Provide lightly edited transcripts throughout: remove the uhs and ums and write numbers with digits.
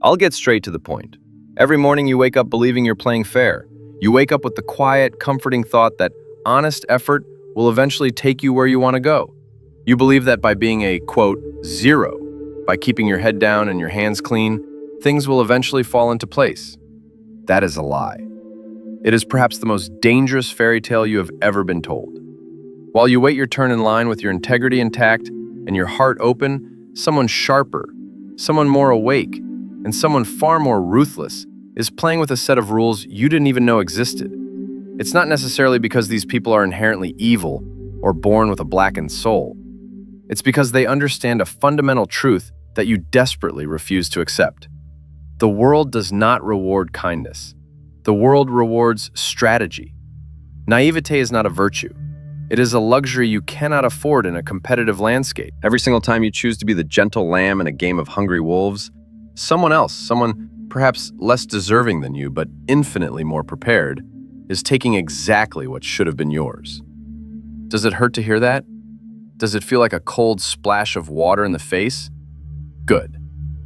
I'll get straight to the point. Every morning you wake up believing you're playing fair. You wake up with the quiet, comforting thought that honest effort will eventually take you where you want to go. You believe that by being a, quote, zero, by keeping your head down and your hands clean, things will eventually fall into place. That is a lie. It is perhaps the most dangerous fairy tale you have ever been told. While you wait your turn in line with your integrity intact and your heart open, someone sharper, someone more awake, and someone far more ruthless is playing with a set of rules you didn't even know existed. It's not necessarily because these people are inherently evil or born with a blackened soul. It's because they understand a fundamental truth that you desperately refuse to accept. The world does not reward kindness. The world rewards strategy. Naivete is not a virtue. It is a luxury you cannot afford in a competitive landscape. Every single time you choose to be the gentle lamb in a game of hungry wolves, someone else, someone perhaps less deserving than you, but infinitely more prepared, is taking exactly what should have been yours. Does it hurt to hear that? Does it feel like a cold splash of water in the face? Good,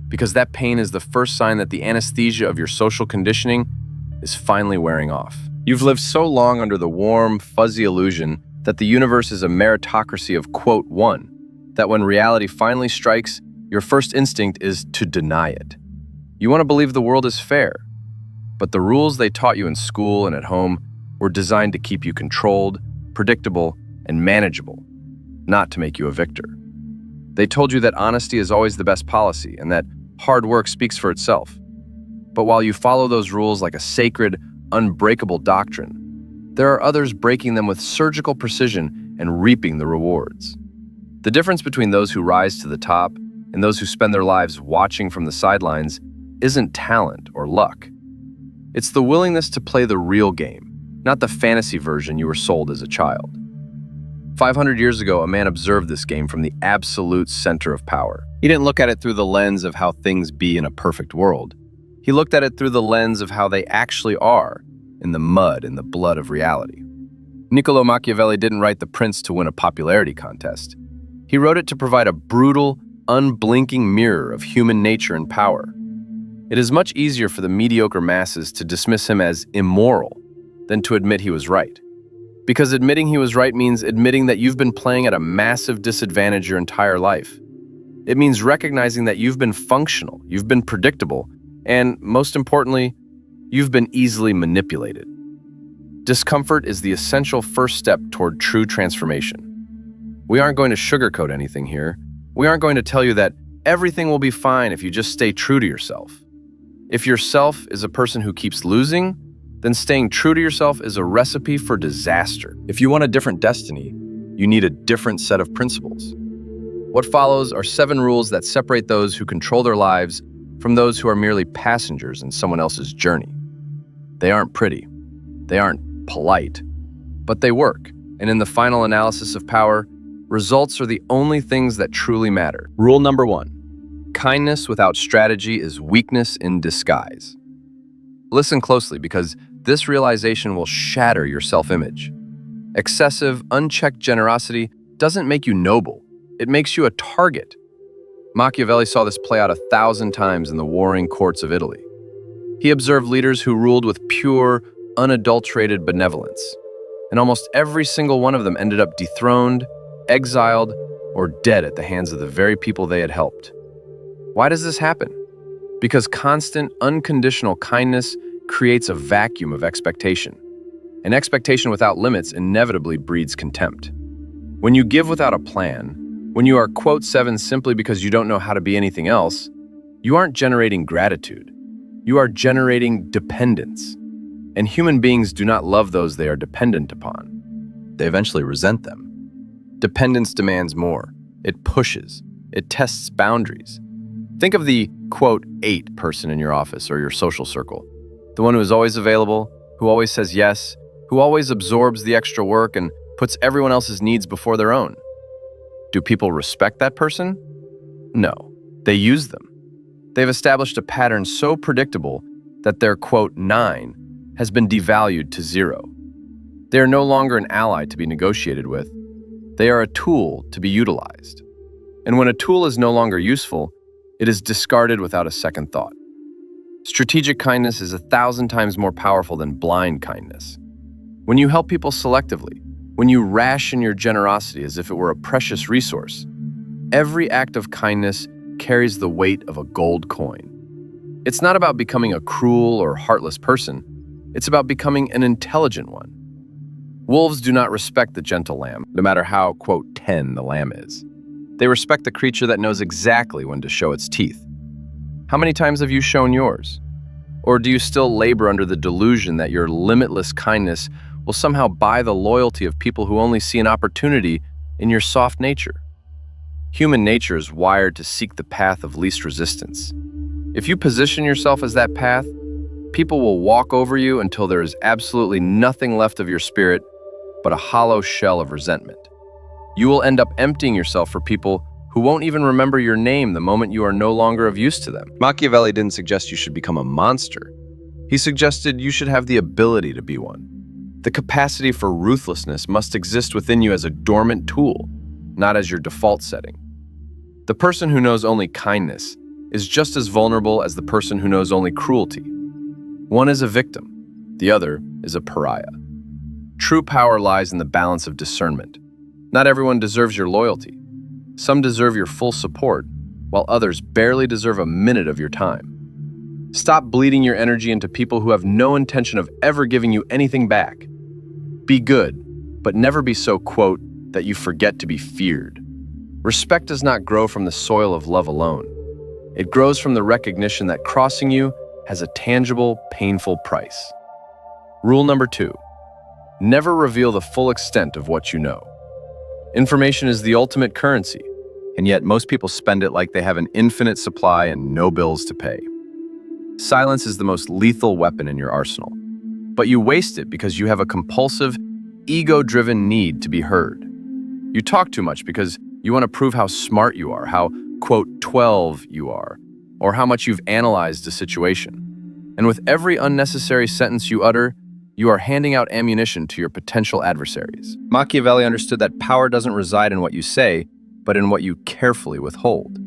because that pain is the first sign that the anesthesia of your social conditioning is finally wearing off. You've lived so long under the warm, fuzzy illusion that the universe is a meritocracy of, quote, one, that when reality finally strikes, your first instinct is to deny it. You want to believe the world is fair, but the rules they taught you in school and at home were designed to keep you controlled, predictable, and manageable, not to make you a victor. They told you that honesty is always the best policy and that hard work speaks for itself. But while you follow those rules like a sacred, unbreakable doctrine, there are others breaking them with surgical precision and reaping the rewards. The difference between those who rise to the top and those who spend their lives watching from the sidelines isn't talent or luck. It's the willingness to play the real game, not the fantasy version you were sold as a child. 500 years ago, a man observed this game from the absolute center of power. He didn't look at it through the lens of how things be in a perfect world. He looked at it through the lens of how they actually are, in the mud and the blood of reality. Niccolo Machiavelli didn't write The Prince to win a popularity contest. He wrote it to provide a brutal, unblinking mirror of human nature and power. It is much easier for the mediocre masses to dismiss him as immoral than to admit he was right. Because admitting he was right means admitting that you've been playing at a massive disadvantage your entire life. It means recognizing that you've been functional, you've been predictable, and most importantly, you've been easily manipulated. Discomfort is the essential first step toward true transformation. We aren't going to sugarcoat anything here. We aren't going to tell you that everything will be fine if you just stay true to yourself. If yourself is a person who keeps losing, then staying true to yourself is a recipe for disaster. If you want a different destiny, you need a different set of principles. What follows are 7 rules that separate those who control their lives from those who are merely passengers in someone else's journey. They aren't pretty, they aren't polite, but they work. And in the final analysis of power, results are the only things that truly matter. Rule number 1. Kindness without strategy is weakness in disguise. Listen closely, because this realization will shatter your self-image. Excessive, unchecked generosity doesn't make you noble. It makes you a target. Machiavelli saw this play out 1,000 times in the warring courts of Italy. He observed leaders who ruled with pure, unadulterated benevolence, and almost every single one of them ended up dethroned, exiled, or dead at the hands of the very people they had helped. Why does this happen? Because constant, unconditional kindness creates a vacuum of expectation. An expectation without limits inevitably breeds contempt. When you give without a plan, when you are, quote, 7 simply because you don't know how to be anything else, you aren't generating gratitude. You are generating dependence. And human beings do not love those they are dependent upon. They eventually resent them. Dependence demands more. It pushes. It tests boundaries. Think of the, quote, 8 person in your office or your social circle. The one who is always available, who always says yes, who always absorbs the extra work and puts everyone else's needs before their own. Do people respect that person? No. They use them. They've established a pattern so predictable that their, quote, 9 has been devalued to 0. They are no longer an ally to be negotiated with. They are a tool to be utilized. And when a tool is no longer useful, it is discarded without a second thought. Strategic kindness is 1,000 times more powerful than blind kindness. When you help people selectively, when you ration your generosity as if it were a precious resource, every act of kindness carries the weight of a gold coin. It's not about becoming a cruel or heartless person. It's about becoming an intelligent one. Wolves do not respect the gentle lamb, no matter how, quote, 10 the lamb is. They respect the creature that knows exactly when to show its teeth. How many times have you shown yours? Or do you still labor under the delusion that your limitless kindness will somehow buy the loyalty of people who only see an opportunity in your soft nature? Human nature is wired to seek the path of least resistance. If you position yourself as that path, people will walk over you until there is absolutely nothing left of your spirit but a hollow shell of resentment. You will end up emptying yourself for people who won't even remember your name the moment you are no longer of use to them. Machiavelli didn't suggest you should become a monster. He suggested you should have the ability to be one. The capacity for ruthlessness must exist within you as a dormant tool, not as your default setting. The person who knows only kindness is just as vulnerable as the person who knows only cruelty. One is a victim, the other is a pariah. True power lies in the balance of discernment. Not everyone deserves your loyalty. Some deserve your full support, while others barely deserve a minute of your time. Stop bleeding your energy into people who have no intention of ever giving you anything back. Be good, but never be so, quote, that you forget to be feared. Respect does not grow from the soil of love alone. It grows from the recognition that crossing you has a tangible, painful price. Rule number 2, never reveal the full extent of what you know. Information is the ultimate currency, and yet most people spend it like they have an infinite supply and no bills to pay. Silence is the most lethal weapon in your arsenal, but you waste it because you have a compulsive, ego-driven need to be heard. You talk too much because you want to prove how smart you are, how, quote, 12 you are, or how much you've analyzed a situation. And with every unnecessary sentence you utter, you are handing out ammunition to your potential adversaries. Machiavelli understood that power doesn't reside in what you say, but in what you carefully withhold.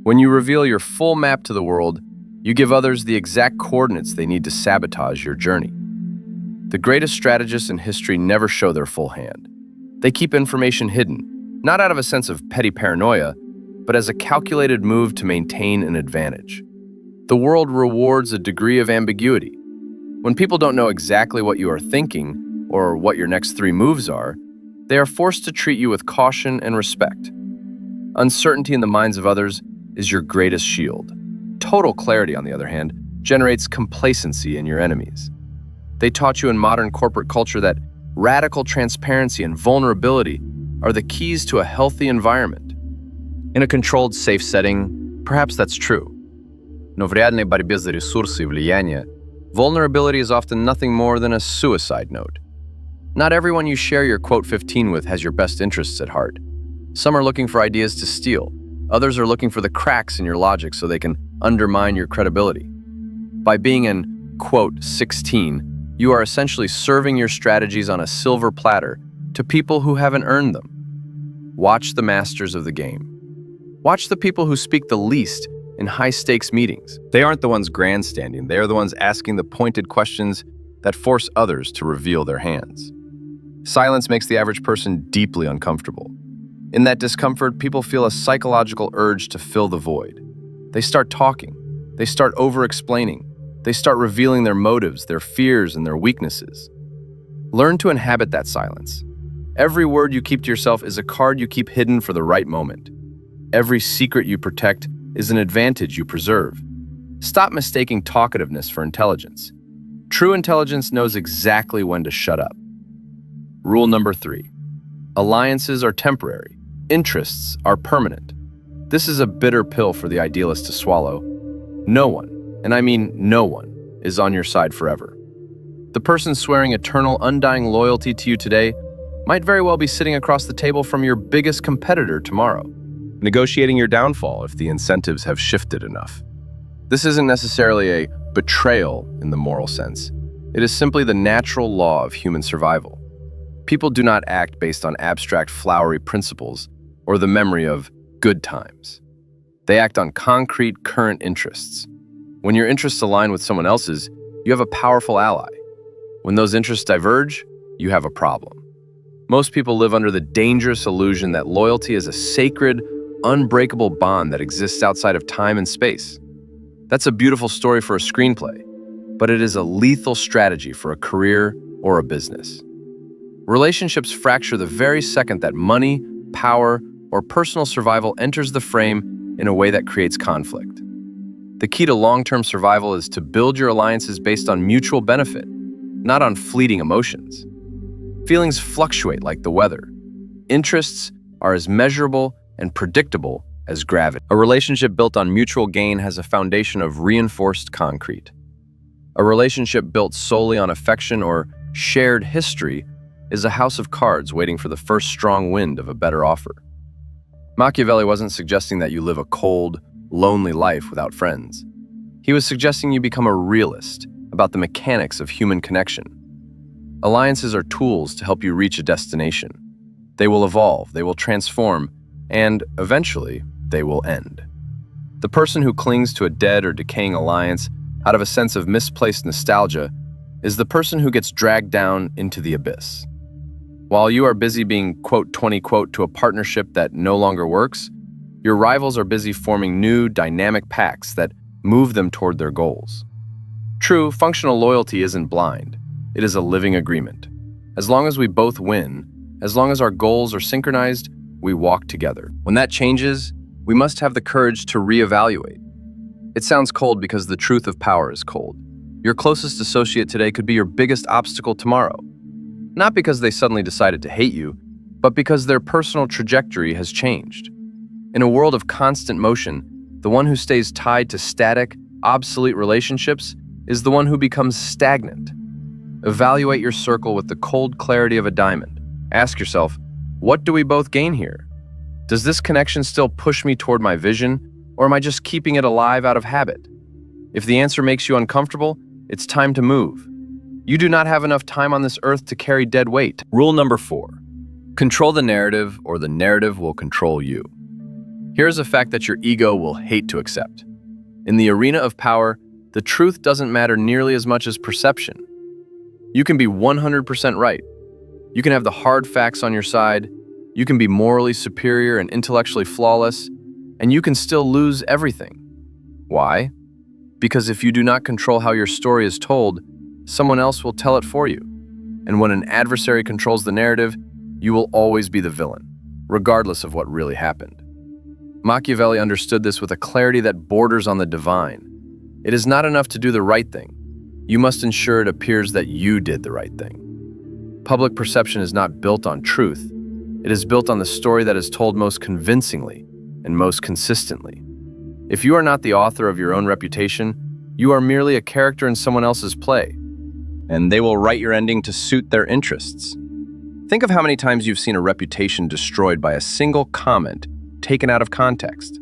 When you reveal your full map to the world, you give others the exact coordinates they need to sabotage your journey. The greatest strategists in history never show their full hand. They keep information hidden, not out of a sense of petty paranoia, but as a calculated move to maintain an advantage. The world rewards a degree of ambiguity. When people don't know exactly what you are thinking or what your next 3 moves are, they are forced to treat you with caution and respect. Uncertainty in the minds of others is your greatest shield. Total clarity, on the other hand, generates complacency in your enemies. They taught you in modern corporate culture that radical transparency and vulnerability are the keys to a healthy environment. In a controlled, safe setting, perhaps that's true. Но в реальной борьбе за ресурсы и влияние, vulnerability is often nothing more than a suicide note. Not everyone you share your quote 15 with has your best interests at heart. Some are looking for ideas to steal. Others are looking for the cracks in your logic so they can undermine your credibility. By being an, quote, 16, you are essentially serving your strategies on a silver platter to people who haven't earned them. Watch the masters of the game. Watch the people who speak the least in high-stakes meetings. They aren't the ones grandstanding. They are the ones asking the pointed questions that force others to reveal their hands. Silence makes the average person deeply uncomfortable. In that discomfort, people feel a psychological urge to fill the void. They start talking. They start over-explaining. They start revealing their motives, their fears, and their weaknesses. Learn to inhabit that silence. Every word you keep to yourself is a card you keep hidden for the right moment. Every secret you protect is an advantage you preserve. Stop mistaking talkativeness for intelligence. True intelligence knows exactly when to shut up. Rule number 3. Alliances are temporary. Interests are permanent. This is a bitter pill for the idealist to swallow. No one, and I mean no one, is on your side forever. The person swearing eternal, undying loyalty to you today might very well be sitting across the table from your biggest competitor tomorrow, negotiating your downfall if the incentives have shifted enough. This isn't necessarily a betrayal in the moral sense. It is simply the natural law of human survival. People do not act based on abstract, flowery principles or the memory of good times. They act on concrete, current interests. When your interests align with someone else's, you have a powerful ally. When those interests diverge, you have a problem. Most people live under the dangerous illusion that loyalty is a sacred, unbreakable bond that exists outside of time and space. That's a beautiful story for a screenplay, but it is a lethal strategy for a career or a business. Relationships fracture the very second that money, power, or personal survival enters the frame in a way that creates conflict. The key to long-term survival is to build your alliances based on mutual benefit, not on fleeting emotions. Feelings fluctuate like the weather. Interests are as measurable and predictable as gravity. A relationship built on mutual gain has a foundation of reinforced concrete. A relationship built solely on affection or shared history is a house of cards waiting for the first strong wind of a better offer. Machiavelli wasn't suggesting that you live a cold, lonely life without friends. He was suggesting you become a realist about the mechanics of human connection. Alliances are tools to help you reach a destination. They will evolve, they will transform, and eventually, they will end. The person who clings to a dead or decaying alliance out of a sense of misplaced nostalgia is the person who gets dragged down into the abyss. While you are busy being "20" to a partnership that no longer works, your rivals are busy forming new, dynamic pacts that move them toward their goals. True, functional loyalty isn't blind. It is a living agreement. As long as we both win, as long as our goals are synchronized, we walk together. When that changes, we must have the courage to reevaluate. It sounds cold because the truth of power is cold. Your closest associate today could be your biggest obstacle tomorrow. Not because they suddenly decided to hate you, but because their personal trajectory has changed. In a world of constant motion, the one who stays tied to static, obsolete relationships is the one who becomes stagnant. Evaluate your circle with the cold clarity of a diamond. Ask yourself, what do we both gain here? Does this connection still push me toward my vision, or am I just keeping it alive out of habit? If the answer makes you uncomfortable, it's time to move. You do not have enough time on this earth to carry dead weight. Rule number 4. Control the narrative, or the narrative will control you. Here's a fact that your ego will hate to accept. In the arena of power, the truth doesn't matter nearly as much as perception. You can be 100% right. You can have the hard facts on your side. You can be morally superior and intellectually flawless, and you can still lose everything. Why? Because if you do not control how your story is told, someone else will tell it for you. And when an adversary controls the narrative, you will always be the villain, regardless of what really happened. Machiavelli understood this with a clarity that borders on the divine. It is not enough to do the right thing. You must ensure it appears that you did the right thing. Public perception is not built on truth. It is built on the story that is told most convincingly and most consistently. If you are not the author of your own reputation, you are merely a character in someone else's play, and they will write your ending to suit their interests. Think of how many times you've seen a reputation destroyed by a single comment taken out of context.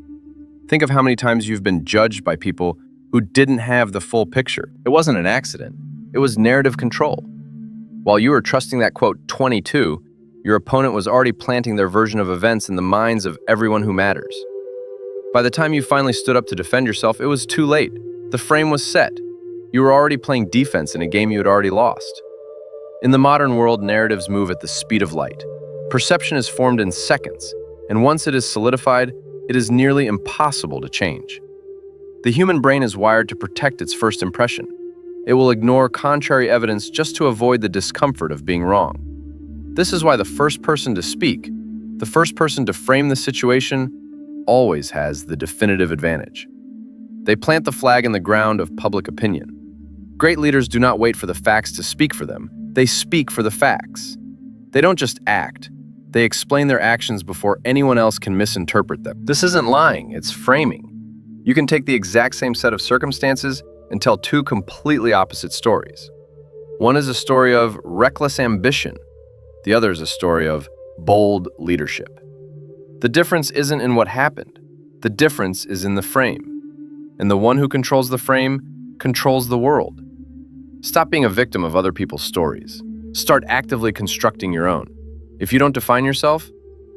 Think of how many times you've been judged by people who didn't have the full picture. It wasn't an accident. It was narrative control. While you were trusting that "22, your opponent was already planting their version of events in the minds of everyone who matters. By the time you finally stood up to defend yourself, it was too late. The frame was set. You were already playing defense in a game you had already lost. In the modern world, narratives move at the speed of light. Perception is formed in seconds, and once it is solidified, it is nearly impossible to change. The human brain is wired to protect its first impression. It will ignore contrary evidence just to avoid the discomfort of being wrong. This is why the first person to speak, the first person to frame the situation, always has the definitive advantage. They plant the flag in the ground of public opinion. Great leaders do not wait for the facts to speak for them. They speak for the facts. They don't just act. They explain their actions before anyone else can misinterpret them. This isn't lying, it's framing. You can take the exact same set of circumstances and tell two completely opposite stories. One is a story of reckless ambition. The other is a story of bold leadership. The difference isn't in what happened. The difference is in the frame. And the one who controls the frame controls the world. Stop being a victim of other people's stories. Start actively constructing your own. If you don't define yourself,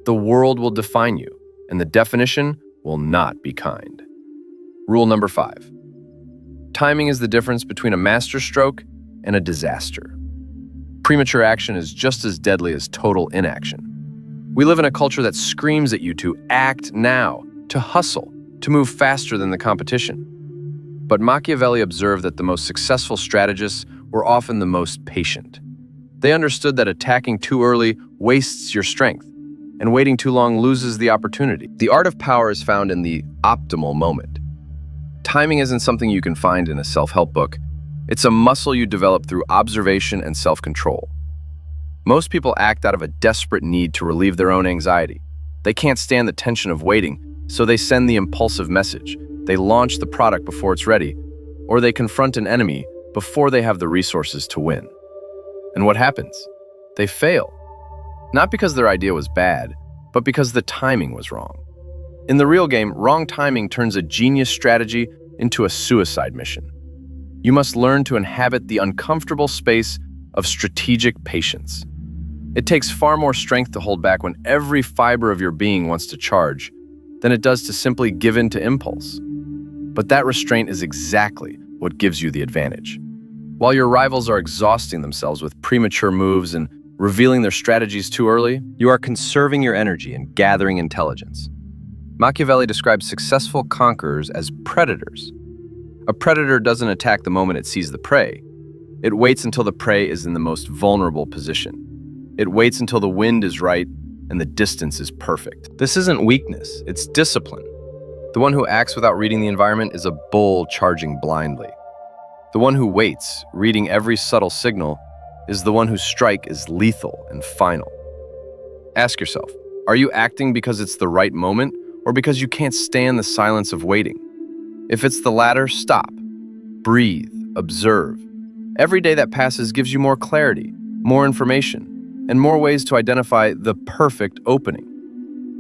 the world will define you, and the definition will not be kind. Rule number 5. Timing is the difference between a masterstroke and a disaster. Premature action is just as deadly as total inaction. We live in a culture that screams at you to act now, to hustle, to move faster than the competition. But Machiavelli observed that the most successful strategists were often the most patient. They understood that attacking too early wastes your strength, and waiting too long loses the opportunity. The art of power is found in the optimal moment. Timing isn't something you can find in a self-help book. It's a muscle you develop through observation and self-control. Most people act out of a desperate need to relieve their own anxiety. They can't stand the tension of waiting, so they send the impulsive message. They launch the product before it's ready, or they confront an enemy before they have the resources to win. And what happens? They fail. Not because their idea was bad, but because the timing was wrong. In the real game, wrong timing turns a genius strategy into a suicide mission. You must learn to inhabit the uncomfortable space of strategic patience. It takes far more strength to hold back when every fiber of your being wants to charge than it does to simply give in to impulse. But that restraint is exactly what gives you the advantage. While your rivals are exhausting themselves with premature moves and revealing their strategies too early, you are conserving your energy and gathering intelligence. Machiavelli describes successful conquerors as predators. A predator doesn't attack the moment it sees the prey. It waits until the prey is in the most vulnerable position. It waits until the wind is right and the distance is perfect. This isn't weakness, it's discipline. The one who acts without reading the environment is a bull charging blindly. The one who waits, reading every subtle signal, is the one whose strike is lethal and final. Ask yourself, are you acting because it's the right moment or because you can't stand the silence of waiting? If it's the latter, stop. Breathe, observe. Every day that passes gives you more clarity, more information, and more ways to identify the perfect opening.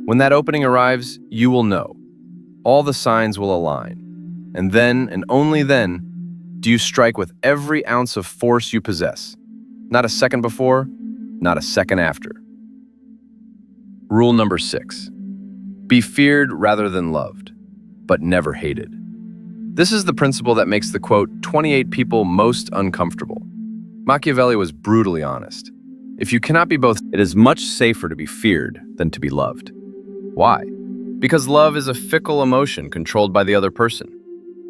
When that opening arrives, you will know. All the signs will align. And then, and only then, do you strike with every ounce of force you possess. Not a second before, not a second after. Rule number 6. Be feared rather than loved, but never hated. This is the principle that makes the quote, 28 people most uncomfortable. Machiavelli was brutally honest. If you cannot be both, it is much safer to be feared than to be loved. Why? Because love is a fickle emotion controlled by the other person.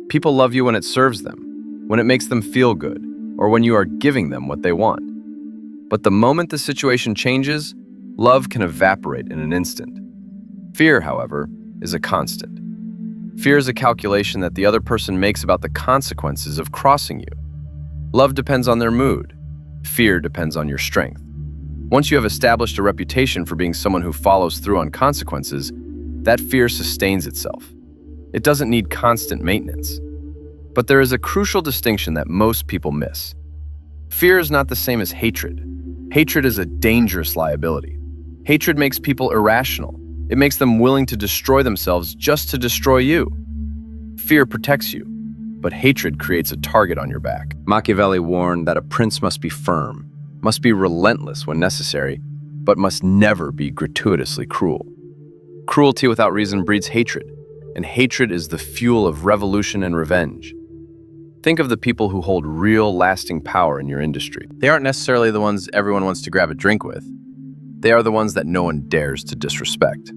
People love you when it serves them, when it makes them feel good, or when you are giving them what they want. But the moment the situation changes, love can evaporate in an instant. Fear, however, is a constant. Fear is a calculation that the other person makes about the consequences of crossing you. Love depends on their mood. Fear depends on your strength. Once you have established a reputation for being someone who follows through on consequences, that fear sustains itself. It doesn't need constant maintenance. But there is a crucial distinction that most people miss. Fear is not the same as hatred. Hatred is a dangerous liability. Hatred makes people irrational. It makes them willing to destroy themselves just to destroy you. Fear protects you, but hatred creates a target on your back. Machiavelli warned that a prince must be firm, must be relentless when necessary, but must never be gratuitously cruel. Cruelty without reason breeds hatred, and hatred is the fuel of revolution and revenge. Think of the people who hold real, lasting power in your industry. They aren't necessarily the ones everyone wants to grab a drink with. They are the ones that no one dares to disrespect.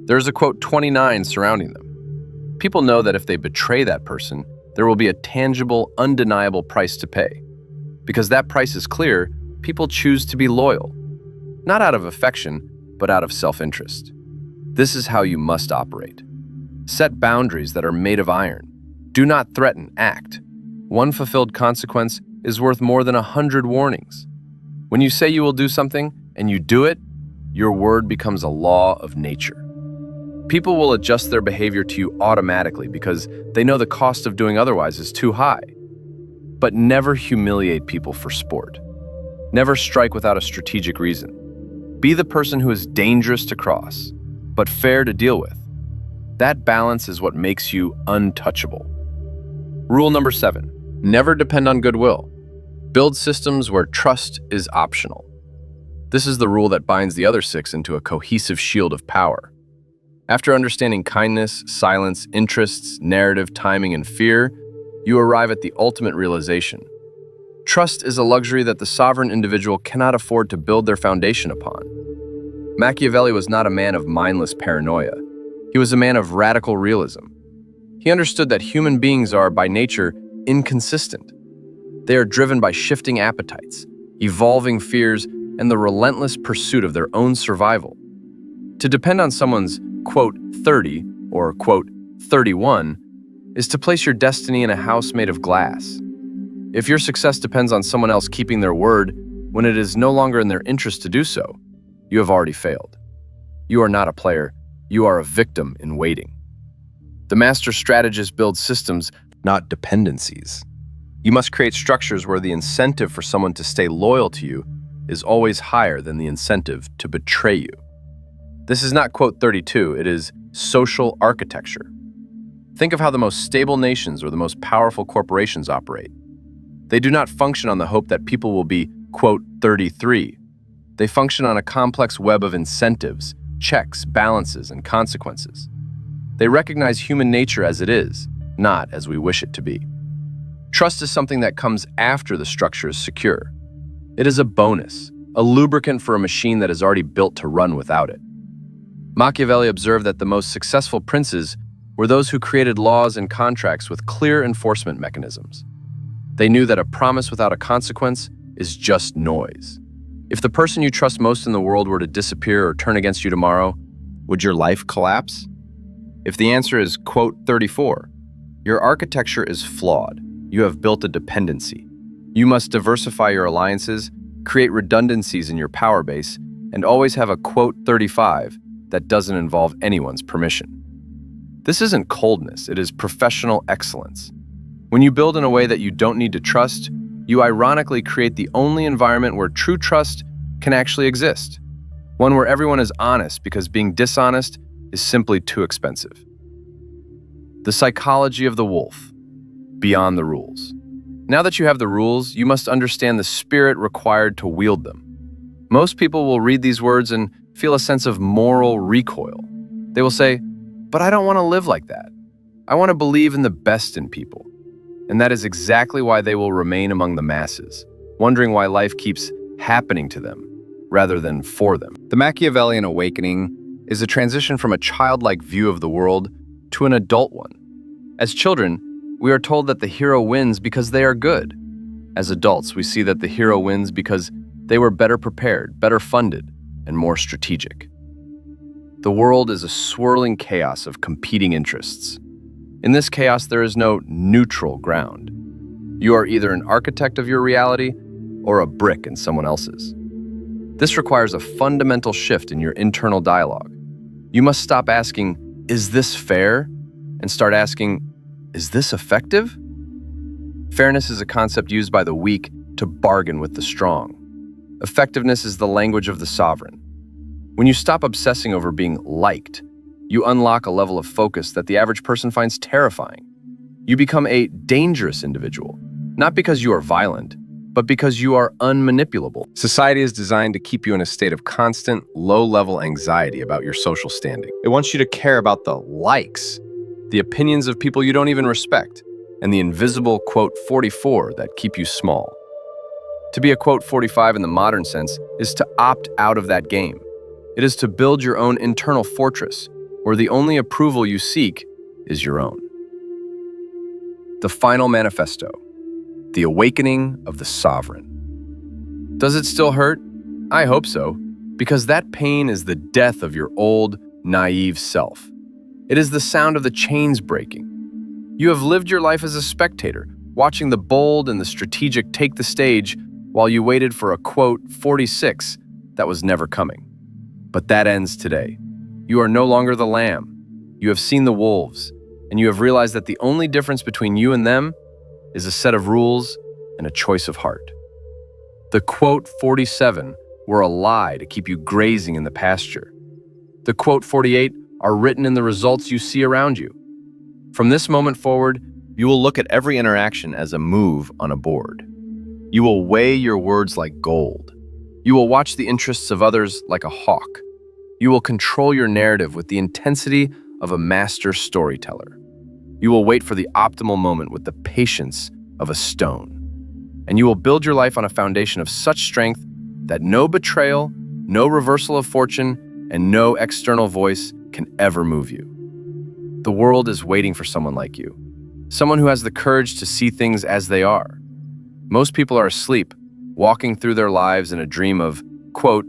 There's a quote 29 surrounding them. People know that if they betray that person, there will be a tangible, undeniable price to pay. Because that price is clear, people choose to be loyal. Not out of affection, but out of self-interest. This is how you must operate. Set boundaries that are made of iron. Do not threaten, act. One fulfilled consequence is worth more than 100 warnings. When you say you will do something and you do it, your word becomes a law of nature. People will adjust their behavior to you automatically because they know the cost of doing otherwise is too high. But never humiliate people for sport. Never strike without a strategic reason. Be the person who is dangerous to cross, but fair to deal with. That balance is what makes you untouchable. Rule number 7, never depend on goodwill. Build systems where trust is optional. This is the rule that binds the other 6 into a cohesive shield of power. After understanding kindness, silence, interests, narrative, timing, and fear, you arrive at the ultimate realization. Trust is a luxury that the sovereign individual cannot afford to build their foundation upon. Machiavelli was not a man of mindless paranoia. He was a man of radical realism. He understood that human beings are, by nature, inconsistent. They are driven by shifting appetites, evolving fears, and the relentless pursuit of their own survival. To depend on someone's, quote, 30 or, quote, 31 is to place your destiny in a house made of glass. If your success depends on someone else keeping their word when it is no longer in their interest to do so, you have already failed. You are not a player, you are a victim in waiting. The master strategist builds systems, not dependencies. You must create structures where the incentive for someone to stay loyal to you is always higher than the incentive to betray you. This is not quote 32, it is social architecture. Think of how the most stable nations or the most powerful corporations operate. They do not function on the hope that people will be, quote, 33. They function on a complex web of incentives, checks, balances, and consequences. They recognize human nature as it is, not as we wish it to be. Trust is something that comes after the structure is secure. It is a bonus, a lubricant for a machine that is already built to run without it. Machiavelli observed that the most successful princes were those who created laws and contracts with clear enforcement mechanisms. They knew that a promise without a consequence is just noise. If the person you trust most in the world were to disappear or turn against you tomorrow, would your life collapse? If the answer is, quote, 34, your architecture is flawed. You have built a dependency. You must diversify your alliances, create redundancies in your power base, and always have a, quote, 35 that doesn't involve anyone's permission. This isn't coldness, it is professional excellence. When you build in a way that you don't need to trust, you ironically create the only environment where true trust can actually exist. One where everyone is honest because being dishonest is simply too expensive. The psychology of the wolf, beyond the rules. Now that you have the rules, you must understand the spirit required to wield them. Most people will read these words and feel a sense of moral recoil. They will say, but I don't want to live like that. I want to believe in the best in people. And that is exactly why they will remain among the masses, wondering why life keeps happening to them rather than for them. The Machiavellian awakening is a transition from a childlike view of the world to an adult one. As children, we are told that the hero wins because they are good. As adults, we see that the hero wins because they were better prepared, better funded, and more strategic. The world is a swirling chaos of competing interests. In this chaos, there is no neutral ground. You are either an architect of your reality or a brick in someone else's. This requires a fundamental shift in your internal dialogue. You must stop asking, is this fair? And start asking, is this effective? Fairness is a concept used by the weak to bargain with the strong. Effectiveness is the language of the sovereign. When you stop obsessing over being liked, you unlock a level of focus that the average person finds terrifying. You become a dangerous individual, not because you are violent, but because you are unmanipulable. Society is designed to keep you in a state of constant, low-level anxiety about your social standing. It wants you to care about the likes, the opinions of people you don't even respect, and the invisible, quote, 44 that keep you small. To be a, quote, 45 in the modern sense is to opt out of that game. It is to build your own internal fortress, where the only approval you seek is your own. The final manifesto, the awakening of the sovereign. Does it still hurt? I hope so, because that pain is the death of your old, naive self. It is the sound of the chains breaking. You have lived your life as a spectator, watching the bold and the strategic take the stage while you waited for a, quote, 46 that was never coming. But that ends today. You are no longer the lamb. You have seen the wolves, and you have realized that the only difference between you and them is a set of rules and a choice of heart. The, quote, 47 were a lie to keep you grazing in the pasture. The, quote, 48 are written in the results you see around you. From this moment forward, you will look at every interaction as a move on a board. You will weigh your words like gold. You will watch the interests of others like a hawk. You will control your narrative with the intensity of a master storyteller. You will wait for the optimal moment with the patience of a stone. And you will build your life on a foundation of such strength that no betrayal, no reversal of fortune, and no external voice can ever move you. The world is waiting for someone like you, someone who has the courage to see things as they are. Most people are asleep, walking through their lives in a dream of, quote,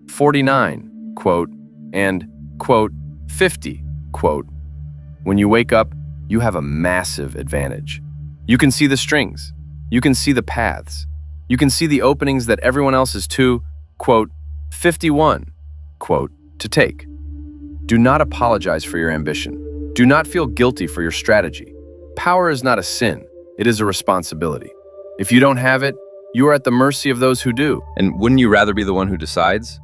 49, quote, and, quote, 50, quote. When you wake up, you have a massive advantage. You can see the strings. You can see the paths. You can see the openings that everyone else is too, quote, 51, quote, to take. Do not apologize for your ambition. Do not feel guilty for your strategy. Power is not a sin. It is a responsibility. If you don't have it, you are at the mercy of those who do. And wouldn't you rather be the one who decides?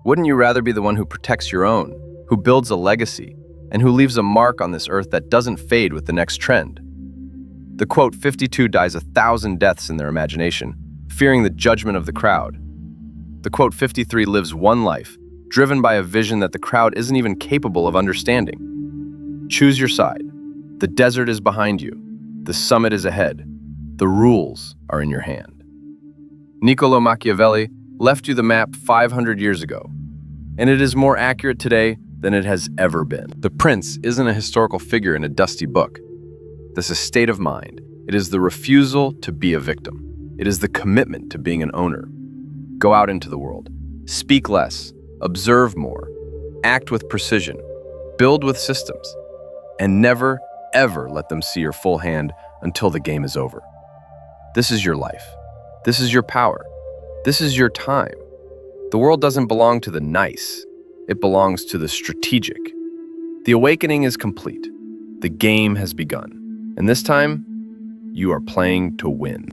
Wouldn't you rather be the one who protects your own, who builds a legacy, and who leaves a mark on this earth that doesn't fade with the next trend? The quote 52 dies 1,000 deaths in their imagination, fearing the judgment of the crowd. The quote 53 lives one life, driven by a vision that the crowd isn't even capable of understanding. Choose your side. The desert is behind you. The summit is ahead. The rules are in your hand. Niccolo Machiavelli left you the map 500 years ago, and it is more accurate today than it has ever been. The prince isn't a historical figure in a dusty book. This is a state of mind. It is the refusal to be a victim. It is the commitment to being an owner. Go out into the world. Speak less. Observe more. Act with precision. Build with systems. And never, ever let them see your full hand until the game is over. This is your life. This is your power. This is your time. The world doesn't belong to the nice. It belongs to the strategic. The awakening is complete. The game has begun. And this time, you are playing to win.